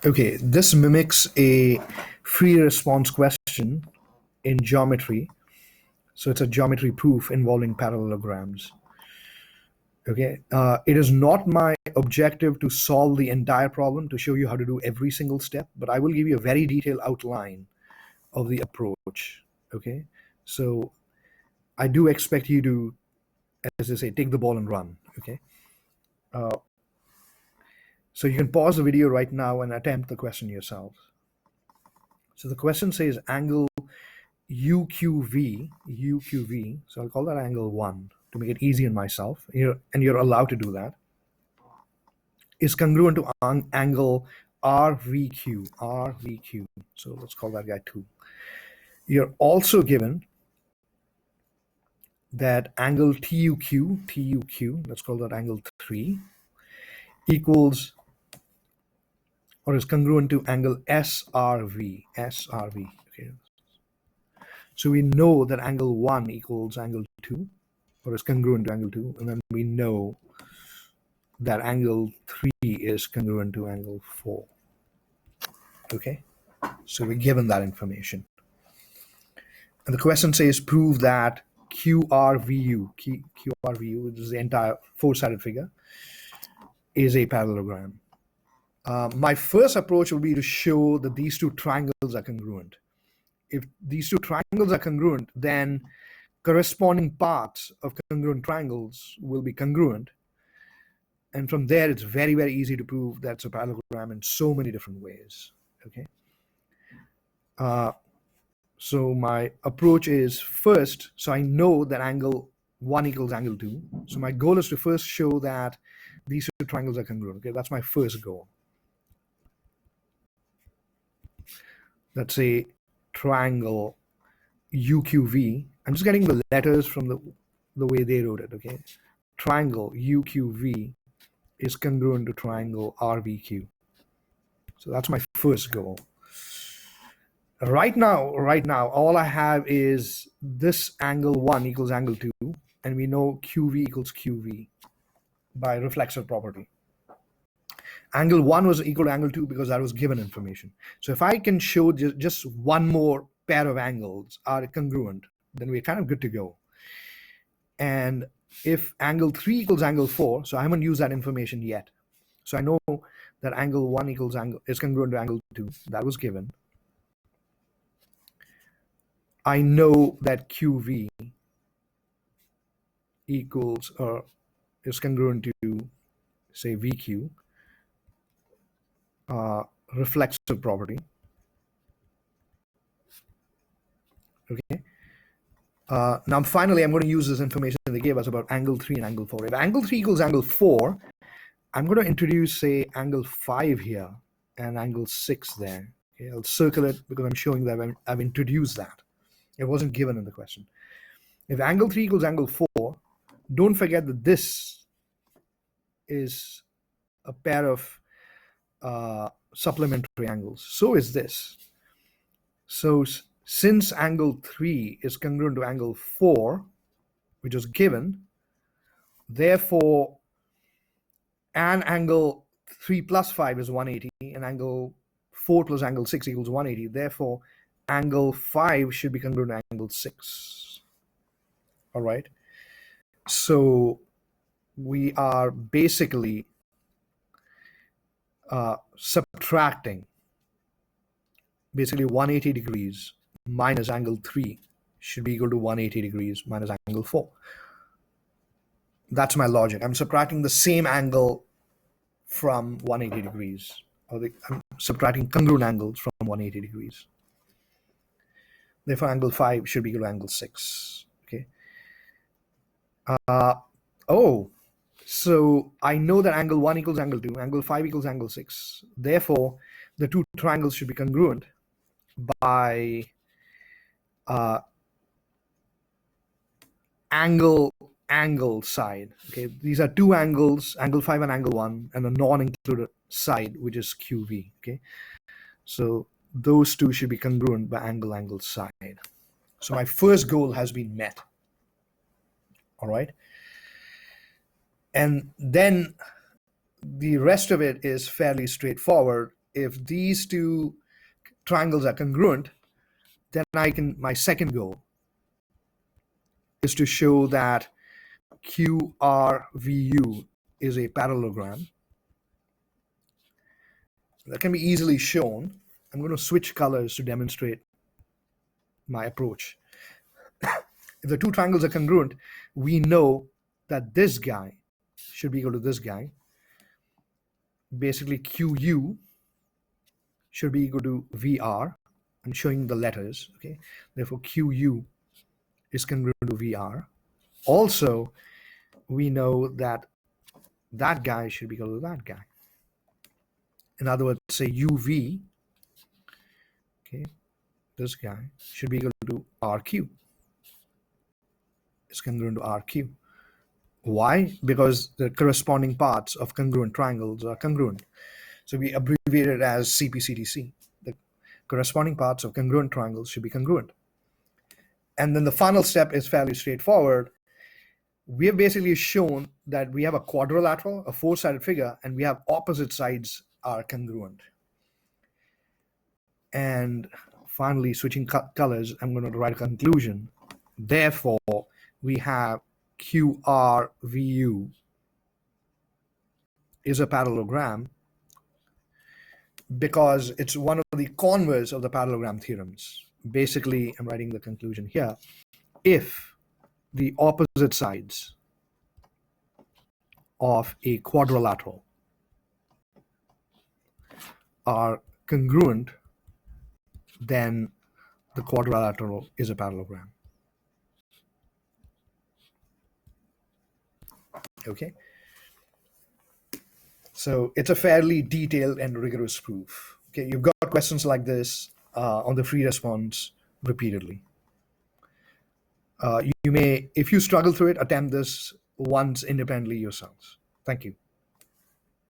Okay, this mimics a free response question in geometry. So it's a geometry proof involving parallelograms. Okay, it is not my objective to solve the entire problem, to show you how to do every single step, but I will give you a very detailed outline of the approach. Okay, so I do expect you to, as they say, take the ball and run. Okay, so you can pause the video right now and attempt the question yourself. So the question says angle UQV, so I'll call that angle 1 to make it easy on myself, and you're allowed to do that, is congruent to angle RVQ. So let's call that guy 2. You're also given that angle TUQ, let's call that angle 3, equals or is congruent to angle SRV. Okay. So we know that angle 1 equals angle 2, or is congruent to angle 2, and then we know that angle 3 is congruent to angle 4. Okay, so we're given that information. And the question says prove that QRVU, which is the entire four-sided figure, is a parallelogram. My first approach will be to show that these two triangles are congruent. If these two triangles are congruent, then corresponding parts of congruent triangles will be congruent. And from there, it's very, very easy to prove that's a parallelogram in so many different ways. Okay. So my approach is first, so I know that angle 1 equals angle 2. So my goal is to first show that these two triangles are congruent. Okay, that's my first goal. Let's say triangle UQV. I'm just getting the letters from the way they wrote it. Okay, triangle UQV is congruent to triangle RVQ. So that's my first goal. Right now, all I have is this angle 1 equals angle 2, and we know QV equals QV by reflexive property. Angle 1 was equal to angle 2 because that was given information. So if I can show just one more pair of angles are congruent, then we're kind of good to go. And if angle 3 equals angle 4, so I haven't used that information yet. So I know that angle 1 is congruent to angle 2. That was given. I know that QV equals or is congruent to, say, VQ, reflexive property. Okay. Now, finally, I'm going to use this information they gave us about angle 3 and angle 4. If angle 3 equals angle 4, I'm going to introduce, say, angle 5 here and angle 6 there. Okay, I'll circle it because I'm showing that I've introduced that. It wasn't given in the question. If angle 3 equals angle 4, don't forget that this is a pair of supplementary angles. So is this. So since angle 3 is congruent to angle 4, which is given, therefore, and angle 3 plus 5 is 180, and angle 4 plus angle 6 equals 180. Therefore, angle 5 should be congruent to angle 6. All right. So we are basically subtracting basically 180 degrees minus angle 3 should be equal to 180 degrees minus angle 4. That's my logic. I'm subtracting the same angle from 180 degrees, or I'm subtracting congruent angles from 180 degrees. Therefore, angle 5 should be equal to angle 6. Okay. So I know that angle 1 equals angle 2, angle 5 equals angle 6. Therefore, the two triangles should be congruent by angle side. Okay, these are two angles, angle 5 and angle 1, and a non-included side, which is QV. Okay, so those two should be congruent by angle side. So my first goal has been met. All right, and then the rest of it is fairly straightforward. if these two triangles are congruent, then my second goal is to show that QRVU is a parallelogram. That can be easily shown. I'm going to switch colors to demonstrate my approach. If the two triangles are congruent, we know that this guy should be equal to this guy. Basically, QU should be equal to VR. I'm showing the letters, okay? Therefore, QU is congruent to VR. Also, we know that that guy should be equal to that guy. In other words, say UV, okay, this guy should be equal to RQ. It's congruent to RQ. Why? Because the corresponding parts of congruent triangles are congruent. So we abbreviate it as CPCTC. The corresponding parts of congruent triangles should be congruent. And then the final step is fairly straightforward. We have basically shown that we have a quadrilateral, a four-sided figure, and we have opposite sides are congruent. And finally, switching colors, I'm going to write a conclusion. Therefore, we have QRVU is a parallelogram because it's one of the converse of the parallelogram theorems. Basically, I'm writing the conclusion here. If the opposite sides of a quadrilateral are congruent, then the quadrilateral is a parallelogram. Okay? So it's a fairly detailed and rigorous proof. Okay, you've got questions like this on the free response repeatedly. You may, if you struggle through it, attempt this once independently yourselves. Thank you.